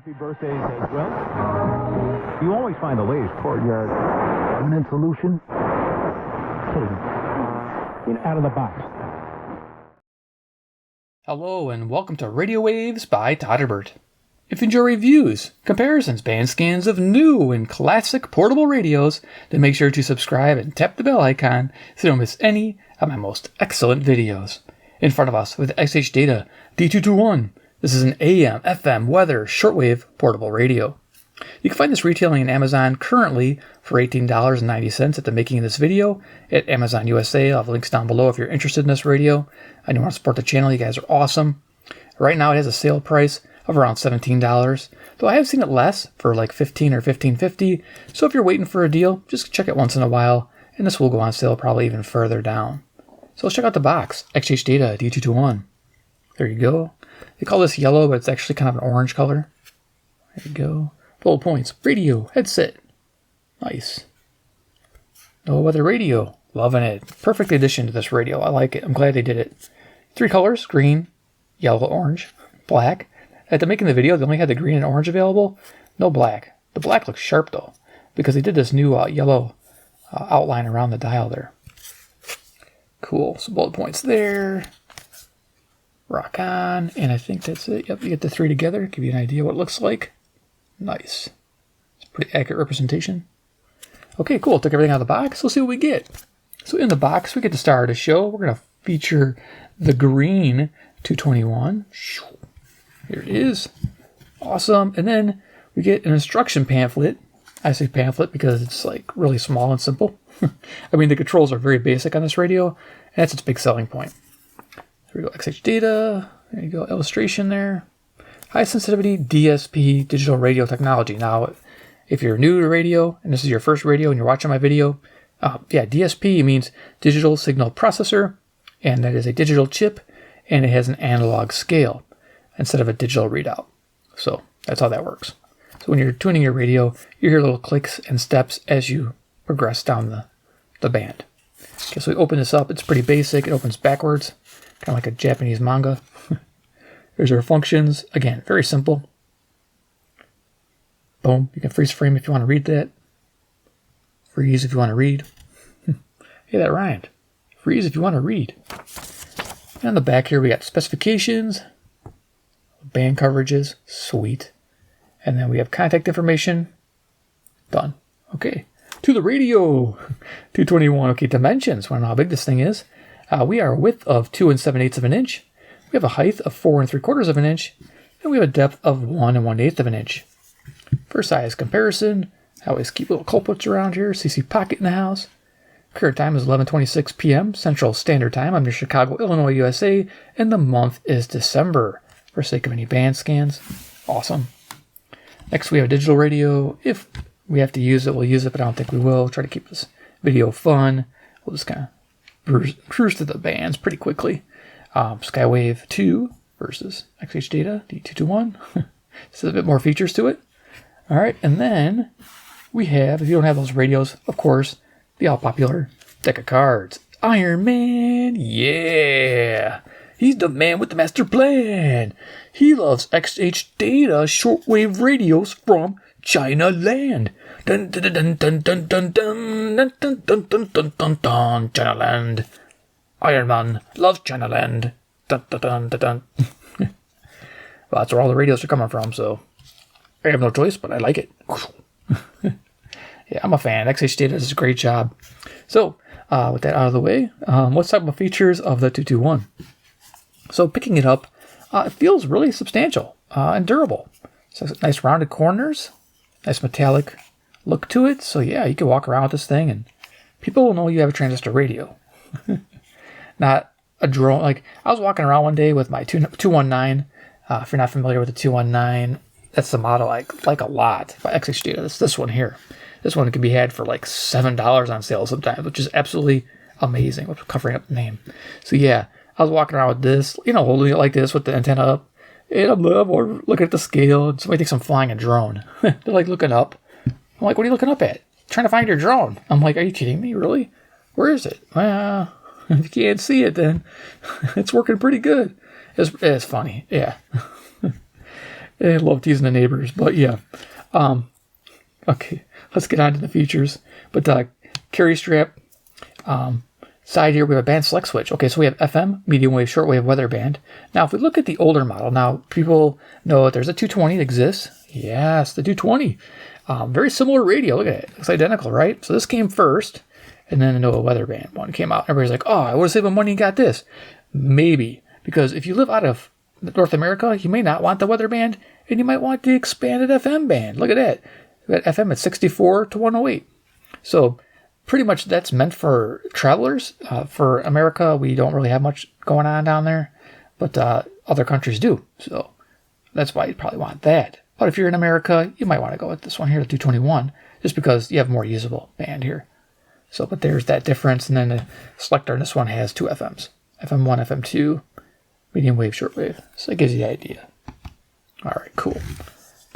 Happy birthdays as well. You always find the latest courtyard permanent solution. Out of the box. Hello and welcome to Radio Waves by Todderbert. If you enjoy reviews, comparisons, band scans of new and classic portable radios, then make sure to subscribe and tap the bell icon so you don't miss any of my most excellent videos. In front of us with XHDATA D-221. This is an AM, FM, weather, shortwave portable radio. You can find this retailing on Amazon currently for $18.90 at the making of this video at Amazon USA. I'll have links down below if you're interested in this radio and you want to support the channel. You guys are awesome. Right now it has a sale price of around $17, though I have seen it less for like $15 or $15.50. So if you're waiting for a deal, just check it once in a while, and this will go on sale probably even further down. So let's check out the box. XHDATA D-221. There you go. They call this yellow, but it's actually kind of an orange color. There you go. Bullet points. Radio. Headset. Nice. NOAA weather radio. Loving it. Perfect addition to this radio. I like it. I'm glad they did it. 3 colors. Green, yellow, orange, black. At the making of the video, they only had the green and orange available. No black. The black looks sharp, though, because they did this new yellow outline around the dial there. Cool. Some bullet points there. Rock on, and I think that's it. Yep, you get the 3 together, give you an idea what it looks like. Nice. It's a pretty accurate representation. Okay, cool. Took everything out of the box. Let's see what we get. So in the box, we get to start a show. We're going to feature the green 221. Here it is. Awesome. And then we get an instruction pamphlet. I say pamphlet because it's like really small and simple. I mean, the controls are very basic on this radio, and that's its big selling point. There we go, XHDATA, there you go, illustration there. High sensitivity DSP digital radio technology. Now, if you're new to radio, and this is your first radio and you're watching my video, DSP means digital signal processor, and that is a digital chip, and it has an analog scale instead of a digital readout. So that's how that works. So when you're tuning your radio, you hear little clicks and steps as you progress down the band. Okay, so we open this up. It's pretty basic. It opens backwards. Kind of like a Japanese manga. There's our functions. Again, very simple. Boom. You can freeze frame if you want to read that. Freeze if you want to read. Hey, that rhymed. Freeze if you want to read. And on the back here, we got specifications, band coverages. Sweet. And then we have contact information. Done. Okay. To the radio. 221. Okay, dimensions. Want to know how big this thing is? We are a width of 2 7/8 of an inch. We have a height of 4 3/4 of an inch. And we have a depth of 1 1/8 of an inch. For size comparison, I always keep little culprits around here. CC Pocket in the house. Current time is 11:26 p.m. Central Standard Time. I'm near Chicago, Illinois, USA. And the month is December, for sake of any band scans. Awesome. Next, we have a digital radio. If we have to use it, we'll use it, but I don't think we will. Try to keep this video fun. We'll just kind of cruise through the bands pretty quickly. Skywave 2 versus XHDATA D-221. This has a bit more features to it. All right, and then we have, if you don't have those radios, of course, the all-popular deck of cards. Iron Man, yeah! He's the man with the master plan. He loves XHDATA shortwave radios from China land. Dun dun dun dun dun dun dun dun dun dun dun dun dun dun. China land. Iron Man loves China land. Dun dun dun dun dun. Well, that's where all the radios are coming from, so I have no choice, but I like it. Yeah, I'm a fan. XHDATA does a great job. So, with that out of the way, let's talk about features of the 221. So, picking it up, it feels really substantial and durable. So, nice rounded corners, nice metallic look to it. So, yeah, you can walk around with this thing and people will know you have a transistor radio. Not a drone. Like, I was walking around one day with my 219. If you're not familiar with the 219, that's the model I like a lot by XHDATA. This one here. This one can be had for like $7 on sale sometimes, which is absolutely amazing. We're covering up the name. So yeah, I was walking around with this, holding it like this with the antenna up. And I'm looking at the scale. And somebody thinks I'm flying a drone. They're like looking up. I'm like, what are you looking up at? Trying to find your drone. I'm like, are you kidding me? Really? Where is it? Well, if you can't see it, then it's working pretty good. It's funny. Yeah. I love teasing the neighbors, but yeah. Okay, let's get on to the features. But carry strap, side here we have a band select switch. Okay, so we have FM, medium wave, shortwave, weather band. Now, if we look at the older model, now people know that there's a 220 that exists. Yes, the 220. Very similar radio. Look at it. Looks identical, right? So this came first, and then the NOAA weather band one came out. Everybody's like, oh, I would have saved my money and got this. Maybe, because if you live out of North America, you may not want the weather band, and you might want the expanded FM band. Look at that. We got FM at 64 to 108. So pretty much that's meant for travelers. For America, we don't really have much going on down there, but other countries do. So that's why you'd probably want that. But if you're in America, you might want to go with this one here, the 221, just because you have more usable band here. So, but there's that difference. And then the selector in this one has 2 FMs, FM1, FM2, medium wave, short wave. So that gives you the idea. All right, cool.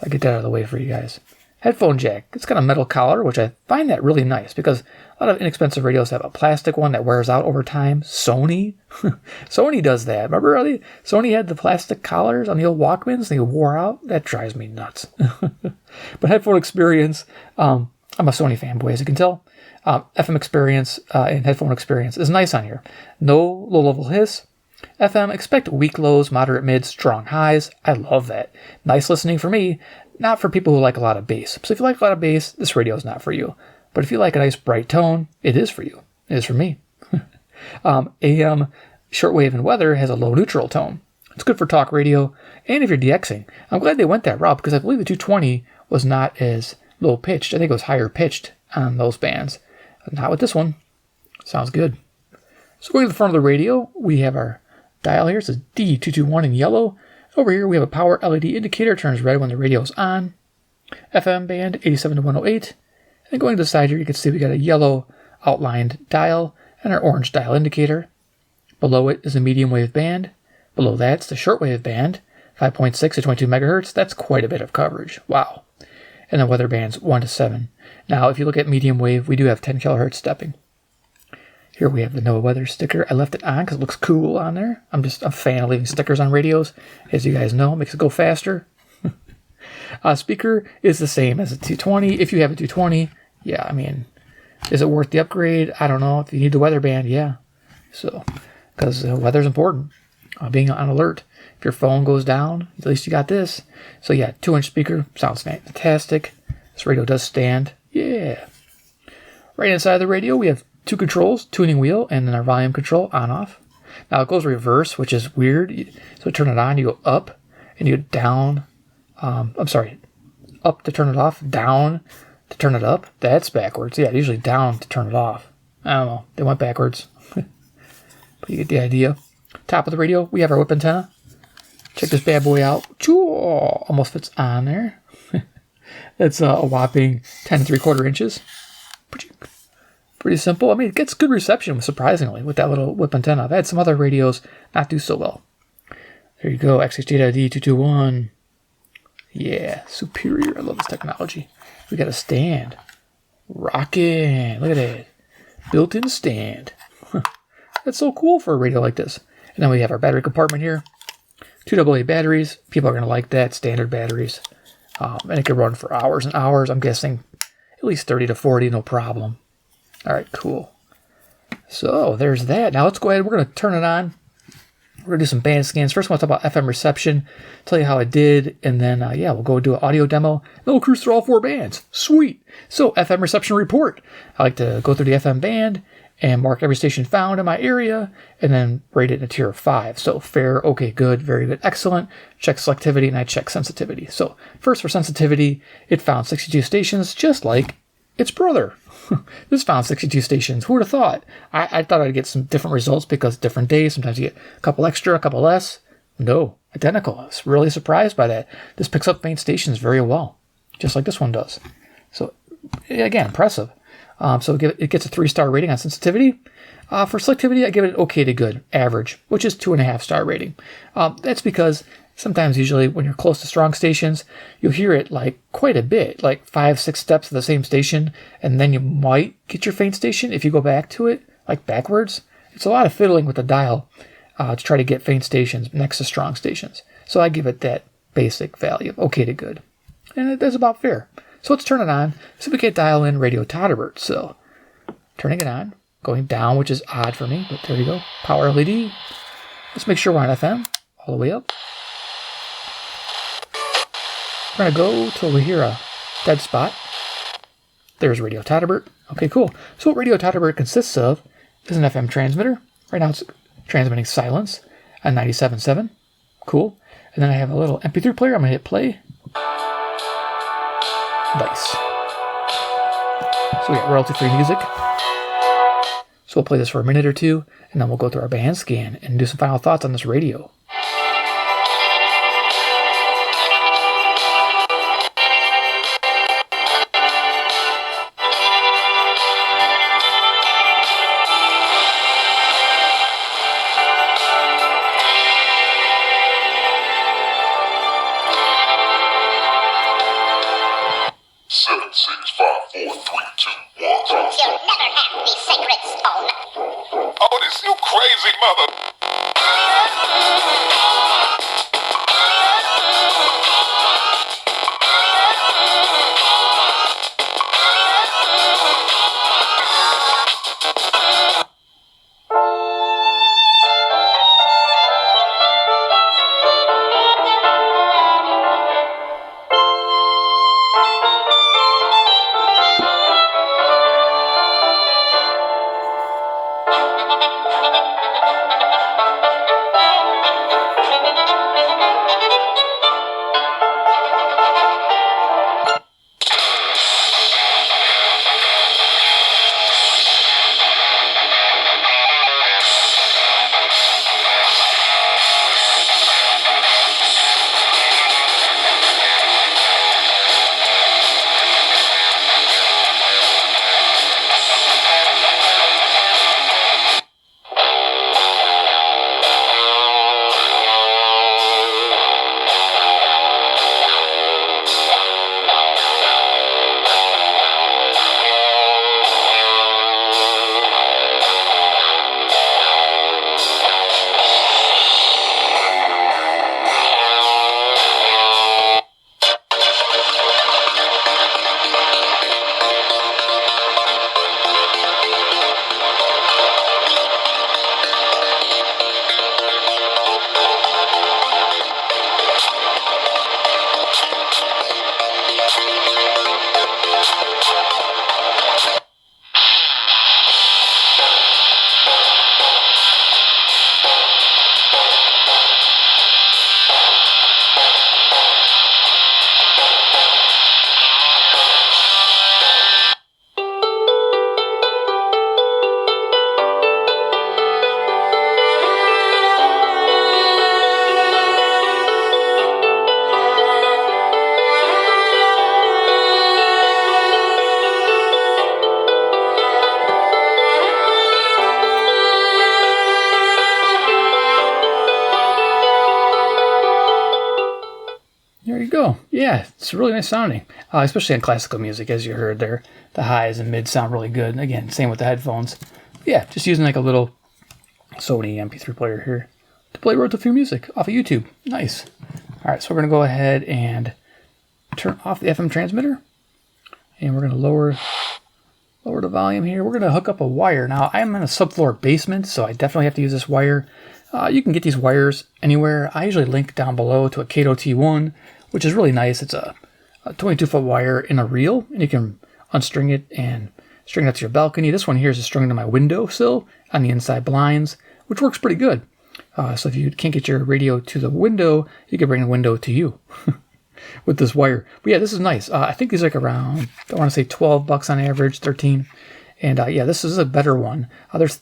I'll get that out of the way for you guys. Headphone jack. It's got a metal collar, which I find that really nice because a lot of inexpensive radios have a plastic one that wears out over time. Sony does that. Remember, Sony had the plastic collars on the old Walkmans. They wore out. That drives me nuts. But headphone experience, I'm a Sony fanboy, as you can tell. FM experience and headphone experience is nice on here. No low-level hiss. FM, expect weak lows, moderate mids, strong highs. I love that. Nice listening for me. Not for people who like a lot of bass. So if you like a lot of bass, this radio is not for you. But if you like a nice bright tone, it is for you. It is for me. AM, shortwave, and weather has a low neutral tone. It's good for talk radio and if you're DXing. I'm glad they went that route because I believe the 220 was not as low pitched. I think it was higher pitched on those bands. Not with this one. Sounds good. So going to the front of the radio, we have our dial here. It says D-221 in yellow. Over here, we have a power LED indicator. It turns red when the radio is on. FM band, 87 to 108. And going to the side here, you can see we got a yellow outlined dial and our orange dial indicator. Below it is a medium wave band. Below that's the shortwave band, 5.6 to 22 megahertz. That's quite a bit of coverage. Wow. And the weather band's 1 to 7. Now, if you look at medium wave, we do have 10 kilohertz stepping. Here we have the NOAA weather sticker. I left it on because it looks cool on there. I'm just a fan of leaving stickers on radios. As you guys know, it makes it go faster. Speaker is the same as a 220. If you have a 220, yeah, I mean, is it worth the upgrade? I don't know. If you need the weather band, yeah. So, because weather's important. Being on alert. If your phone goes down, at least you got this. So yeah, 2-inch speaker. Sounds fantastic. This radio does stand. Yeah. Right inside the radio, we have 2 controls, tuning wheel, and then our volume control on-off. Now it goes reverse, which is weird. So turn it on, you go up, and you go down. Up to turn it off, down to turn it up. That's backwards. Yeah, usually down to turn it off. I don't know. They went backwards. But you get the idea. Top of the radio, we have our whip antenna. Check this bad boy out. Almost fits on there. That's a whopping 10 3/4 inches. Pretty simple. I mean, it gets good reception, surprisingly, with that little whip antenna. I've had some other radios not do so well. There you go, XHDATA D-221. Yeah, superior. I love this technology. We got a stand. Rockin'. Look at that. Built-in stand. That's so cool for a radio like this. And then we have our battery compartment here. 2 AA batteries. People are going to like that. Standard batteries. And it can run for hours and hours. I'm guessing at least 30 to 40, no problem. All right, cool. So there's that. Now let's go ahead. We're going to turn it on. We're going to do some band scans. First, I want to talk about FM reception, tell you how it did, and then, we'll go do an audio demo. Then we'll cruise through all 4 bands. Sweet. So, FM reception report. I like to go through the FM band and mark every station found in my area, and then rate it in a tier of 5. So, fair, okay, good, very good, excellent. Check selectivity, and I check sensitivity. So, first for sensitivity, it found 62 stations, just like its brother. This found 62 stations. Who would have thought? I thought I'd get some different results because different days, sometimes you get a couple extra, a couple less. No, identical. I was really surprised by that. This picks up faint stations very well, just like this one does. So, again, impressive. So it gets a 3-star rating on sensitivity. For selectivity, I give it okay to good, average, which is 2.5-star rating. That's because sometimes, usually, when you're close to strong stations, you'll hear it like quite a bit, like 5-6 steps of the same station, and then you might get your faint station if you go back to it, like backwards. It's a lot of fiddling with the dial to try to get faint stations next to strong stations. So I give it that basic value of okay to good. And that's about fair. So let's turn it on. So we can dial in radio todderbert. So turning it on, going down, which is odd for me, but there you go. Power LED. Let's make sure we're on FM all the way up. We're going to go till we hear a dead spot. There's radio todderbert. Okay, cool. So what radio todderbert consists of is an FM transmitter. Right now it's transmitting silence on 97.7. Cool. And then I have a little MP3 player. I'm going to hit play. Nice. So we got royalty-free music. So we'll play this for a minute or two, and then we'll go through our band scan and do some final thoughts on this radio. You'll never have the sacred stone. Oh, this you crazy mother. Go. Yeah, it's really nice sounding, especially in classical music, as you heard there. The highs and mids sound really good. Again, same with the headphones. Yeah, just using like a little Sony MP3 player here to play royalty-free music off of YouTube. Nice. All right, so we're going to go ahead and turn off the FM transmitter, and we're going to lower the volume here. We're going to hook up a wire. Now, I'm in a subfloor basement, so I definitely have to use this wire. You can get these wires anywhere. I usually link down below to a Kato T1, which is really nice. It's a 22-foot wire in a reel, and you can unstring it and string it to your balcony. This one here is strung to my windowsill on the inside blinds, which works pretty good. So if you can't get your radio to the window, you can bring the window to you with this wire. But yeah, this is nice. I think these are like around, I want to say $12 on average, 13. And yeah, this is a better one. There's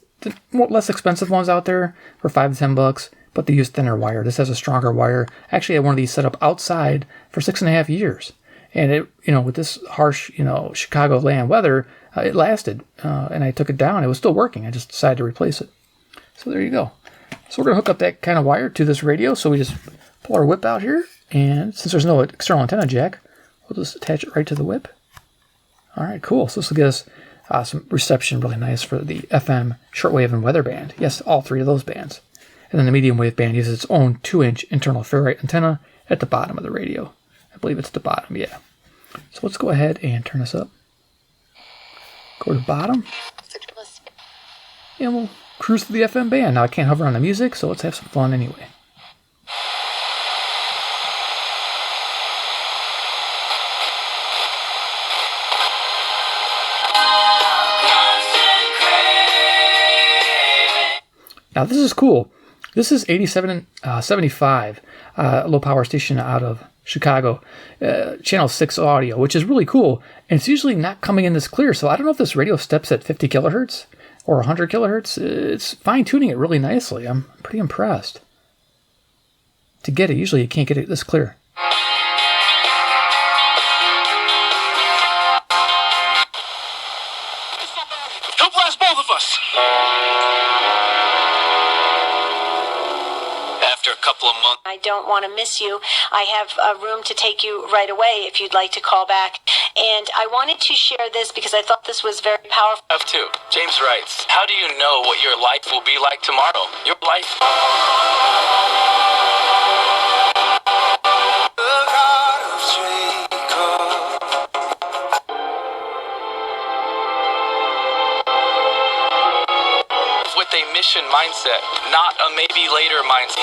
less expensive ones out there for $5 to $10. But they use thinner wire. This has a stronger wire. Actually, I had one of these set up outside for 6.5 years. And it, with this harsh, Chicagoland weather, it lasted. And I took it down. It was still working. I just decided to replace it. So there you go. So we're going to hook up that kind of wire to this radio. So we just pull our whip out here. And since there's no external antenna jack, we'll just attach it right to the whip. All right, cool. So this will get us some reception really nice for the FM, shortwave, and weather band. Yes, all three of those bands. And then the medium wave band uses its own 2-inch internal ferrite antenna at the bottom of the radio. I believe it's the bottom, yeah. So let's go ahead and turn this up. Go to the bottom. And we'll cruise through the FM band. Now I can't hover on the music, so let's have some fun anyway. Now this is cool. This is 8775, low power station out of Chicago, channel 6 audio, which is really cool. And it's usually not coming in this clear, so I don't know if this radio steps at 50 kilohertz or 100 kilohertz. It's fine-tuning it really nicely. I'm pretty impressed. To get it, usually you can't get it this clear. He'll blast both of us. After a couple of months. I don't want to miss you. I have a room to take you right away if you'd like to call back. And I wanted to share this because I thought this was very powerful. Of two. James writes, how do you know what your life will be like tomorrow? Your life... with a mission mindset, not a maybe later mindset.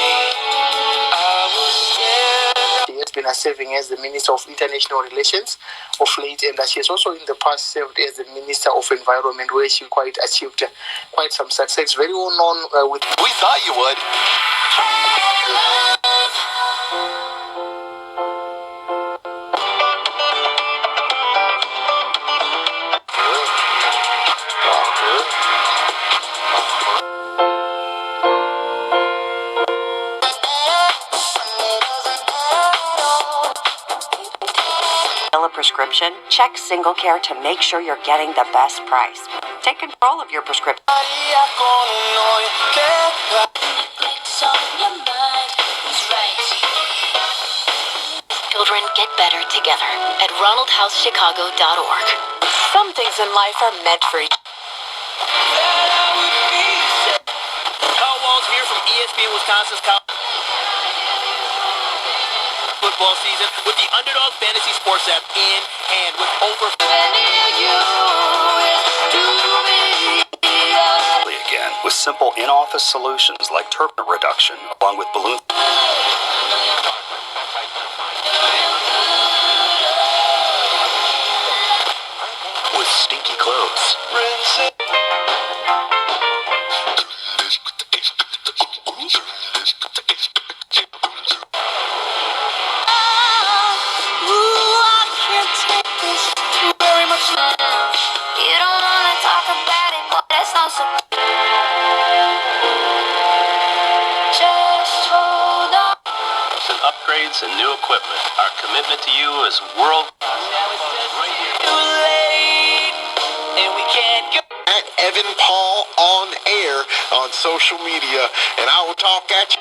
She has been serving as the Minister of International Relations of late, and she has also in the past served as the Minister of Environment, where she quite achieved quite some success. Very well known with... We thought you would. A prescription, check Single Care to make sure you're getting the best price. Take control of your prescription. Children get better together at ronaldhousechicago.org. Some things in life are meant for each. Kyle Walls here from ESPN Wisconsin's football season with the Underdog Fantasy Sports app in hand with over again with simple in-office solutions like turbulent reduction along with balloon. With stinky clothes. and upgrades and new equipment. Our commitment to you is world. At Evan Paul on air on social media, and I will talk at you.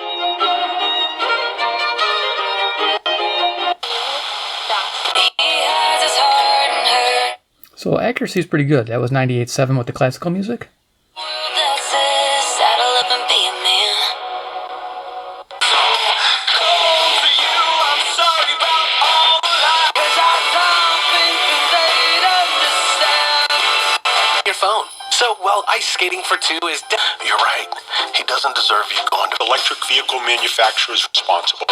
So accuracy is pretty good. That was 98.7 with the classical music. So, well, ice skating for two is... You're right. He doesn't deserve you going to... Electric vehicle manufacturers responsible.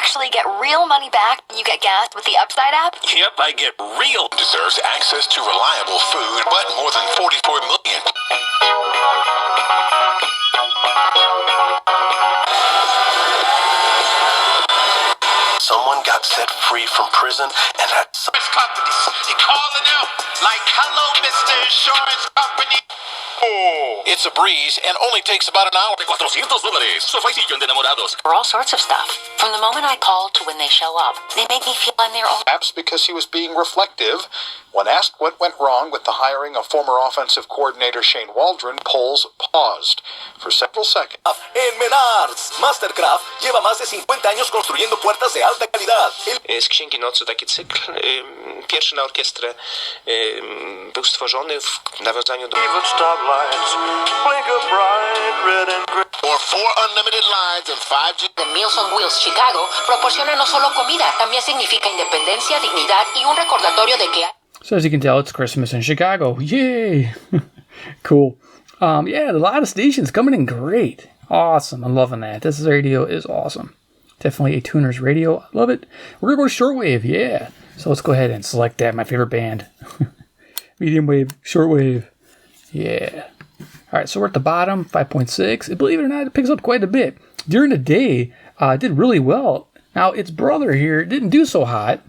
Actually get real money back when you get gas with the Upside app? Yep, I get real... Deserves access to reliable food, but more than 44 million. Someone got set free from prison and had companies. He calling out like, hello, Mr. Insurance Company. Oh, it's a breeze and only takes about an hour. $400. For all sorts of stuff. From the moment I call to when they show up, they make me feel I'm their own. Perhaps because he was being reflective. When asked what went wrong with the hiring of former offensive coordinator Shane Waldron, Poles paused for several seconds. En Menards, Mastercraft lleva más de 50 años construyendo puertas de alta calidad. Z Księgi Nocy taki cykl, pierwszy na orkiestrę, był stworzony w nawiązaniu do... lights blink a bright red and green. Or 4 unlimited lines and 5G. De Meals on Wheels Chicago proporciona no solo comida, también significa independencia, dignidad y un recordatorio de que... So as you can tell, it's Christmas in Chicago. Yay! Cool. Yeah, a lot of stations coming in great. Awesome. I'm loving that. This radio is awesome. Definitely a tuner's radio. I love it. We're going to go to shortwave. Yeah. So let's go ahead and select that. My favorite band. Medium wave, shortwave. Yeah. All right, so we're at the bottom, 5.6. Believe it or not, it picks up quite a bit. During the day, it did really well. Now, its brother here didn't do so hot.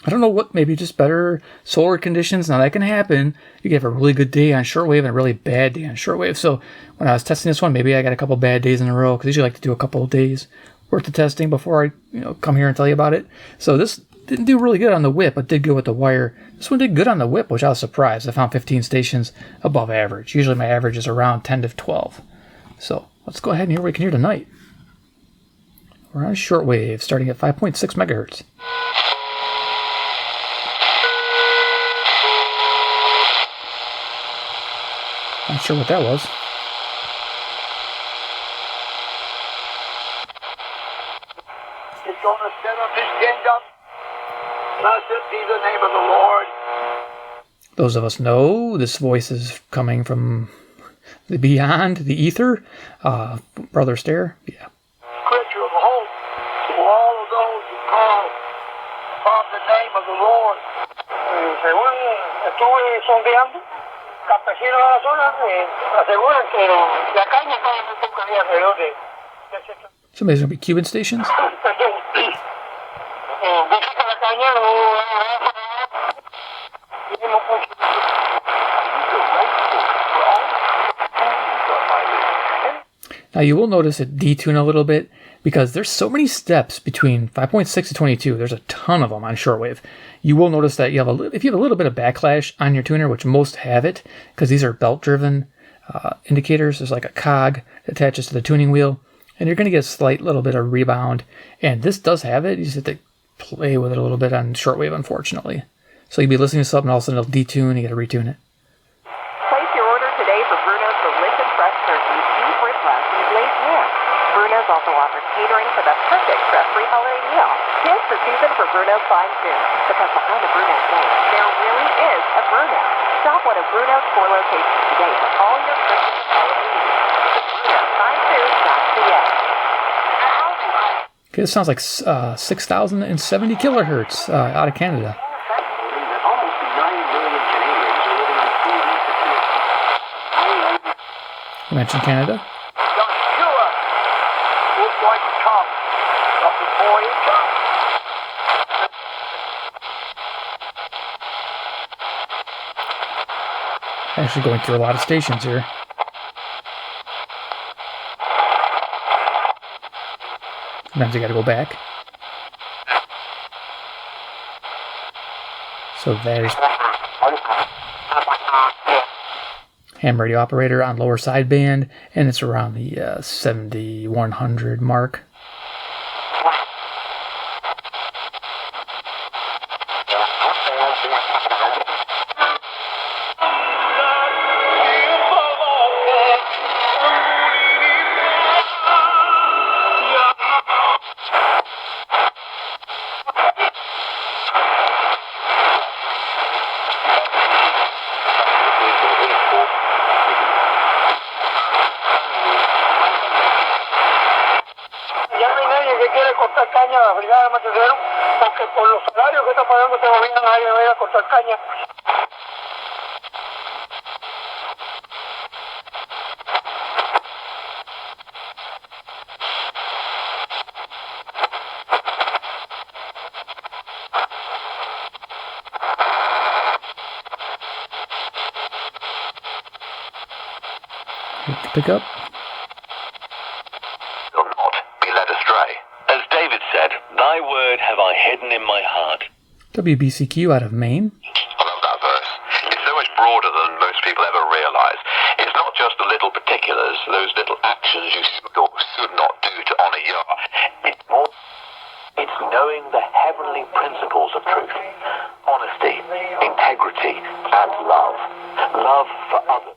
I don't know what, maybe just better solar conditions. Now, that can happen. You can have a really good day on shortwave and a really bad day on shortwave. So when I was testing this one, maybe I got a couple bad days in a row, because I usually like to do a couple of days worth of testing before I come here and tell you about it. So this didn't do really good on the whip, but did good with the wire. This one did good on the whip, which I was surprised. I found 15 stations above average. Usually my average is around 10 to 12. So let's go ahead and hear what we can hear tonight. We're on shortwave, starting at 5.6 megahertz. Not sure what that was. He's going to set up his kingdom. Blessed be the name of the Lord. Those of us know this voice is coming from the beyond, the ether. Brother Stair, yeah. Scripture of hope to all of those who call upon the name of the Lord. Según estuve sondeando, campesinos de la zona aseguran que la caña cae muy pocos días alrededor de... So maybe it's going to be Cuban stations? Now you will notice it detune a little bit because there's so many steps between 5.6 to 22. There's a ton of them on shortwave. You will notice that if you have a little bit of backlash on your tuner, which most have it, because these are belt-driven indicators. There's like a cog that attaches to the tuning wheel, and you're going to get a slight little bit of rebound. And this does have it. You just have to play with it a little bit on shortwave, unfortunately. So you'll be listening to something, all of a sudden it'll detune, you got to retune it. Place your order today for Bruno's delicious fresh turkeys, beef ribs, and glazed ham. Bruno's also offers catering for the perfect stress-free holiday meal. Tis the season for Bruno's fine food, because behind the Bruno's name, there really is a Bruno. Shop one of Bruno's 4 locations today for all your Christmas and holiday needs. Visit Bruno'sFineFood.ca. Okay, this sounds like 6,070 kilohertz out of Canada. You mentioned Canada? Actually going through a lot of stations here. Sometimes you gotta go back. So that is ham radio operator on lower sideband, and it's around the 7100 mark. Pick up. Will not be led astray. As David said, thy word have I hidden in my heart. WBCQ out of Maine. I love that verse. It's so much broader than most people ever realize. It's not just the little particulars, those little actions you should or should not do to honor Yah. It's knowing the heavenly principles of truth. Honesty, integrity, and love. Love for others.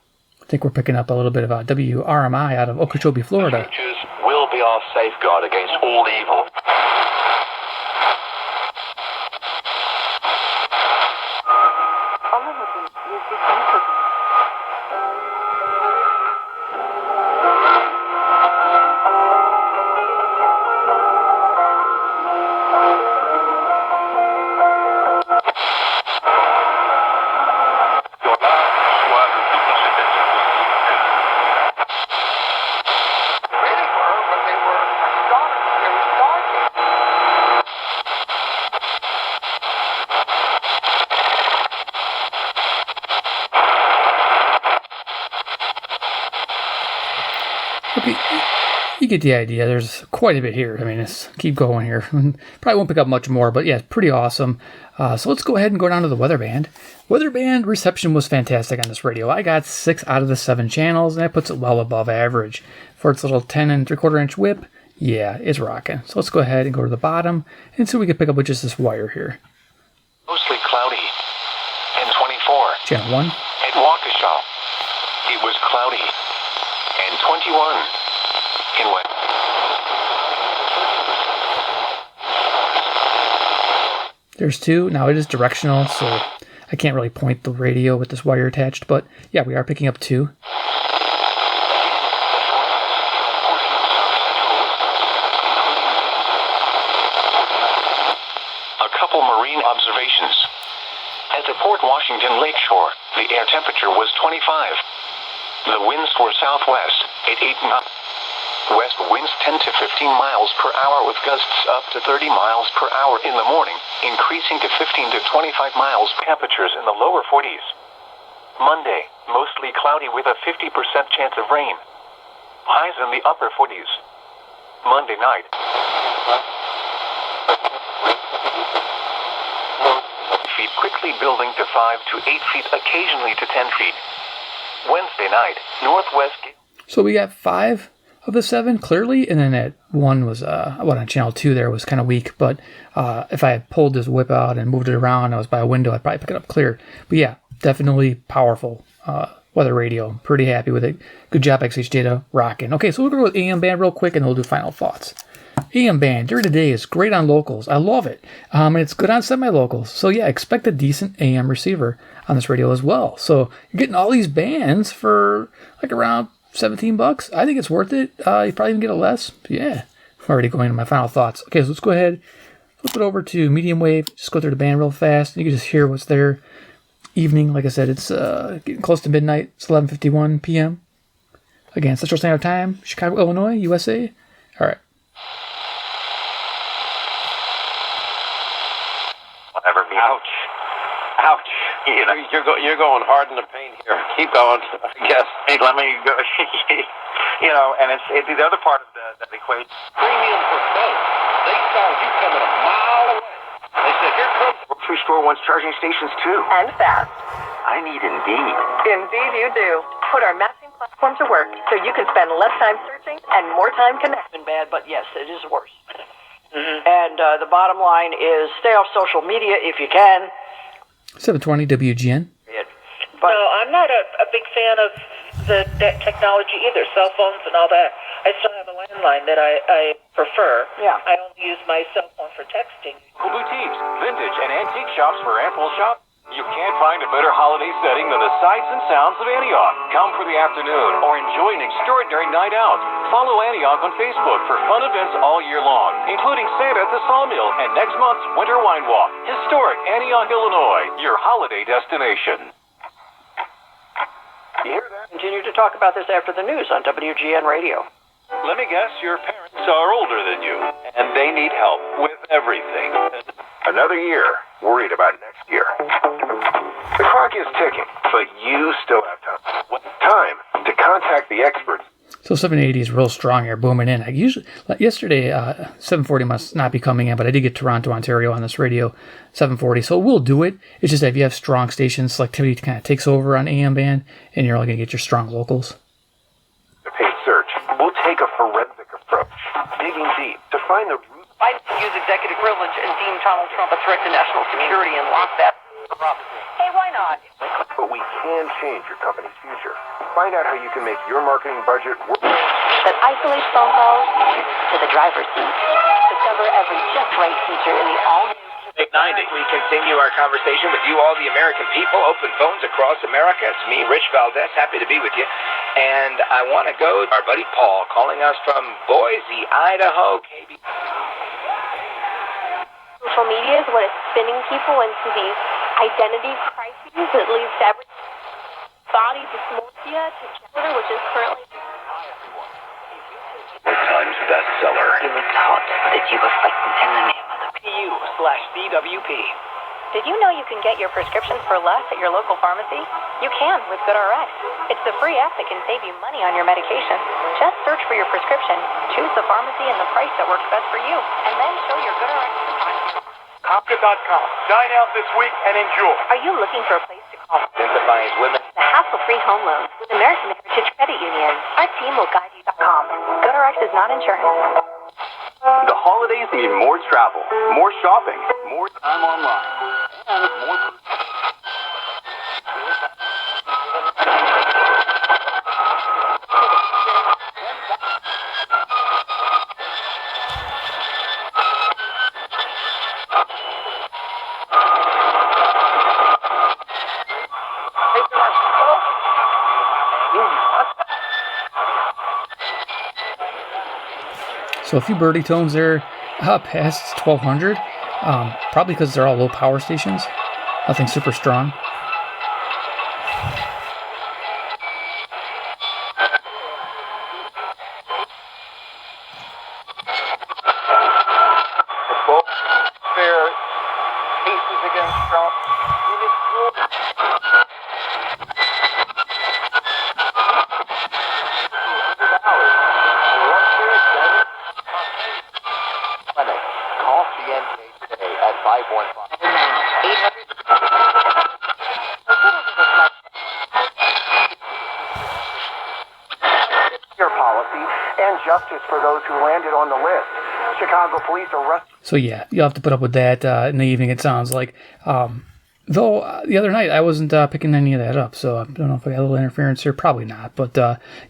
think we're picking up a little bit of WRMI out of Okeechobee, Florida. Futures will be our safeguard against all evil. Okay, you get the idea. There's quite a bit here. I mean, let's keep going here. Probably won't pick up much more, but yeah, it's pretty awesome. So let's go ahead and go down to the weather band. Weather band reception was fantastic on this radio. I got 6 out of the 7 channels, and that puts it well above average. For its little 10 3/4 inch whip, yeah, it's rocking. So let's go ahead and go to the bottom and see what we can pick up with just this wire here. Mostly cloudy. And 24. Channel 1. At Waukesha, it was cloudy. And 21 in west. There's 2. Now it is directional, so I can't really point the radio with this wire attached, but yeah, we are picking up 2. A couple marine observations. At the Port Washington lakeshore, the air temperature was 25. The winds were southwest at 8 knots. West winds 10 to 15 miles per hour with gusts up to 30 miles per hour in the morning, increasing to 15 to 25 miles. Temperatures in the lower 40s. Monday, mostly cloudy with a 50% chance of rain. Highs in the upper 40s. Monday night. Feet quickly building to 5 to 8 feet, occasionally to 10 feet. Wednesday night, northwest. So we got 5 of the 7 clearly, and then that one was on channel 2 there was kind of weak, but if I had pulled this whip out and moved it around, I was by a window, I'd probably pick it up clear. But yeah, definitely powerful weather radio. Pretty happy with it. Good job, XHDATA, rocking. Okay, so we'll go with AM band real quick, and we'll do final thoughts. AM band during the day is great on locals. I love it. And it's good on semi-locals. So yeah, expect a decent AM receiver on this radio as well. So you're getting all these bands for like around $17. I think it's worth it. You probably even get it less. Yeah, I'm already going into my final thoughts. Okay, so let's go ahead, flip it over to medium wave. Just go through the band real fast. You can just hear what's there. Evening, like I said, it's getting close to midnight. It's 11:51 p.m. Again, Central Standard Time, Chicago, Illinois, USA. All right. Whatever. Ouch. Ouch. You know, you're going hard in the paint here. Keep going. I guess. Hey, let me go. You know, and it's the other part of that equation. Premium for both. They saw you coming a mile away. They said, here comes. Grocery store wants charging stations too. And fast. I need Indeed. Indeed you do. Put our matching platform to work so you can spend less time searching and more time connecting. Bad, but yes, it is worse. Mm-hmm. And the bottom line is stay off social media if you can. 720 WGN. But no, I'm not a big fan of that technology either, cell phones and all that. I still have a landline that I prefer. Yeah. I only use my cell phone for texting. Boutiques, vintage, and antique shops for ample shop. You can't find a better holiday setting than the sights and sounds of Antioch. Come for the afternoon or enjoy an extraordinary night out. Follow Antioch on Facebook for fun events all year long, including Santa at the Sawmill and next month's Winter Wine Walk. Historic Antioch, Illinois, your holiday destination. You hear that? Continue to talk about this after the news on WGN Radio. Let me guess, your parents are older than you, and they need help with everything. Another year, worried about next year. The clock is ticking, but you still have time. Time to contact the experts. So 780 is real strong here, booming in. I usually yesterday 740 must not be coming in, but I did get Toronto, Ontario on this radio 740, so we'll do it. It's just that if you have strong stations, selectivity kind of takes over on AM band, and you're only going to get your strong locals. The paid search. We'll take a forensic approach, digging deep to find the root. Biden use executive privilege and deem Donald Trump a threat to national security and lock that up. Hey, why not? But we can change your company's future. Find out how you can make your marketing budget work. That isolates phone calls to the driver's seat. Discover every just right feature in the all-new 890. We continue our conversation with you, all the American people. Open phones across America. It's me, Rich Valdez. Happy to be with you. And I want to go to our buddy Paul, calling us from Boise, Idaho. KB. Social media is what is spinning people into these identity crises that leads to every body dysmorphia to gender, which is currently New York Times bestseller. You were taught that you were fighting in the name of the PU/DWP. Did you know you can get your prescriptions for less at your local pharmacy? You can with GoodRx. It's the free app that can save you money on your medication. Just search for your prescription, choose the pharmacy and the price that works best for you, and then show your GoodRx coupon. Compta.com. Dine out this week and enjoy. Are you looking for a place to call? Identifies women. The hassle-free home loan with American Heritage Credit Union. Our team will guide you.com. GoodRx is not insurance. The holidays need more travel, more shopping, more time online, and more... So a few birdie tones there, past 1200, probably because they're all low power stations, nothing super strong. Fair cases against Trump. Call CNK today at 515. 800. Your policy and justice for those who landed on the list. Chicago police arrested. So yeah, you'll have to put up with that in the evening, it sounds like. Though the other night I wasn't picking any of that up, so I don't know if I got a little interference here. Probably not, but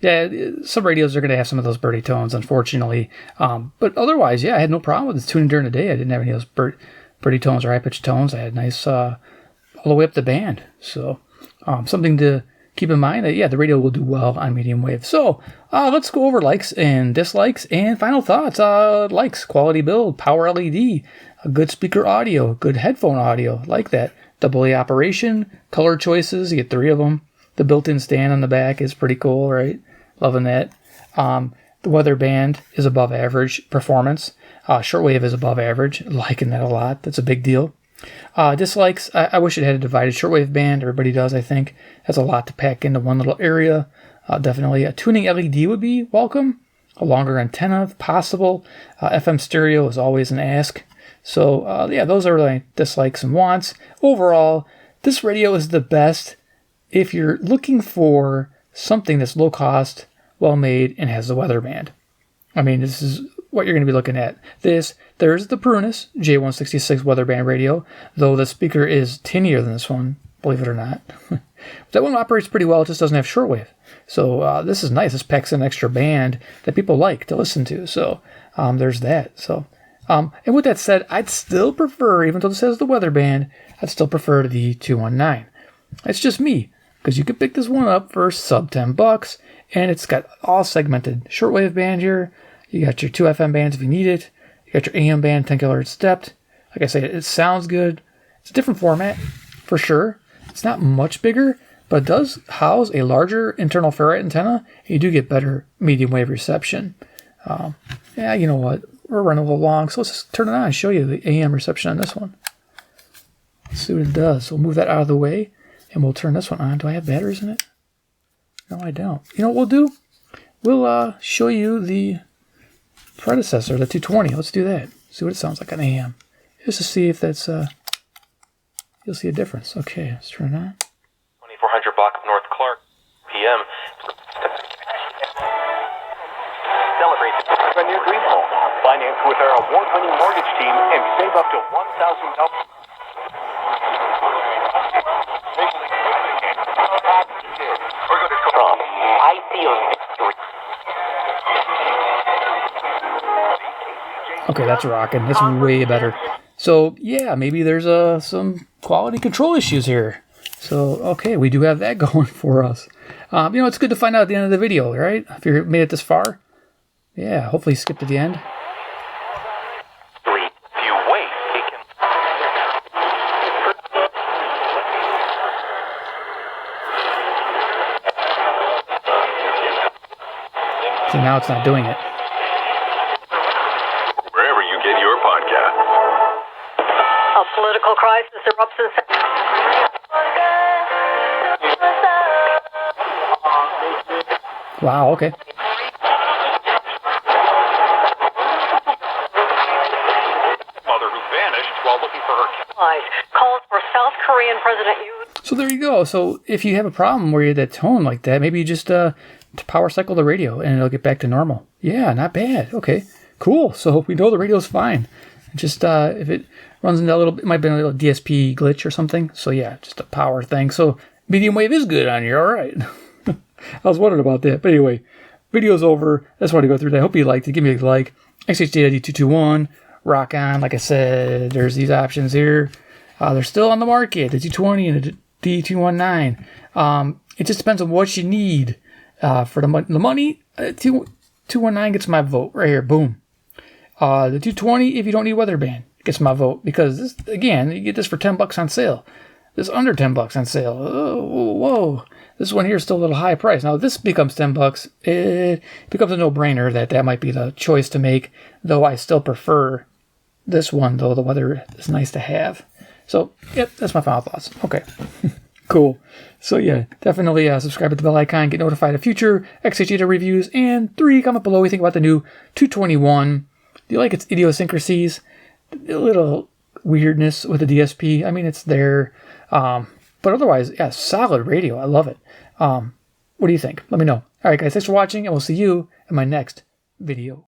yeah, some radios are going to have some of those birdie tones, unfortunately. But otherwise, yeah, I had no problem with tuning during the day. I didn't have any of those birdie tones or high-pitched tones. I had nice all the way up the band. So something to keep in mind that, yeah, the radio will do well on medium wave. So let's go over likes and dislikes and final thoughts. Likes, quality build, power LED, a good speaker audio, good headphone audio, like that. AA operation, color choices, you get 3 of them. The built-in stand on the back is pretty cool, right? Loving that. The weather band is above average performance. Shortwave is above average. Liking that a lot. That's a big deal. Dislikes, I wish it had a divided shortwave band. Everybody does, I think. That's a lot to pack into one little area. Definitely a tuning LED would be welcome. A longer antenna if possible. FM stereo is always an ask. So, yeah, those are my dislikes and wants. Overall, this radio is the best if you're looking for something that's low cost, well made, and has the weather band. I mean, this is what you're going to be looking at. There's the Prunus J166 weather band radio, though the speaker is tinier than this one, believe it or not. That one operates pretty well, it just doesn't have shortwave. So this is nice. This packs an extra band that people like to listen to. So there's that. So. And with that said, I'd still prefer, even though this has the weather band, I'd still prefer the D-219. It's just me, because you could pick this one up for sub $10, and it's got all segmented shortwave band here. You got your 2 FM bands if you need it. You got your AM band, 10 kHz stepped. Like I say, it sounds good. It's a different format, for sure. It's not much bigger, but it does house a larger internal ferrite antenna. And you do get better medium wave reception. Yeah, you know what? We're running a little long, so let's just turn it on and show you the AM reception on this one. Let's see what it does. So we'll move that out of the way, and we'll turn this one on. Do I have batteries in it? No, I don't. You know what we'll do? We'll show you the predecessor, the 220. Let's do that. See what it sounds like on AM. Just to see if that's, you'll see a difference. Okay, let's turn it on. 2400 block of North Clark, PM. Celebrate a new dream home. Finance with our award-winning mortgage team and save up to $1,000. I feel victory. Okay, that's rocking. That's way better. So, yeah, maybe there's some quality control issues here. So, okay, we do have that going for us. It's good to find out at the end of the video, right? If you made it this far. Yeah, hopefully skip to the end. If you wait, it can... See, now it's not doing it. Wherever you get your podcast. A political crisis erupts in... Wow, okay. Mother who vanished while looking for her... Calls for South Korean President Yoon. So there you go. So if you have a problem where you have that tone like that, maybe you just to power cycle the radio and it'll get back to normal. Yeah, not bad. Okay, cool. So we know the radio's fine. Just if it runs into a little, it might be a little DSP glitch or something. So yeah, just a power thing. So medium wave is good on here. All right. I was wondering about that. But anyway, video's over. I just wanted to go through that. I hope you liked it. Give me a like. XHDATA D-221. Rock on. Like I said, there's these options here. They're still on the market. The D-220 and the D-219. It just depends on what you need. For the money, 219 gets my vote right here. Boom. The 220, if you don't need weather band, gets my vote because this, again, you get this for $10 on sale. This under $10 on sale. Oh, whoa. This one here is still a little high price. Now, if this becomes $10, it becomes a no-brainer that might be the choice to make, though I still prefer this one, though the weather is nice to have. So, yep, that's my final thoughts. Okay, cool. So, yeah, definitely subscribe to the bell icon, get notified of future XHDATA reviews, and 3, comment below what you think about the new 221. Do you like its idiosyncrasies? A little weirdness with the DSP. I mean, it's there. But otherwise, yeah, solid radio. I love it. What do you think? Let me know. All right, guys, thanks for watching, and we'll see you in my next video.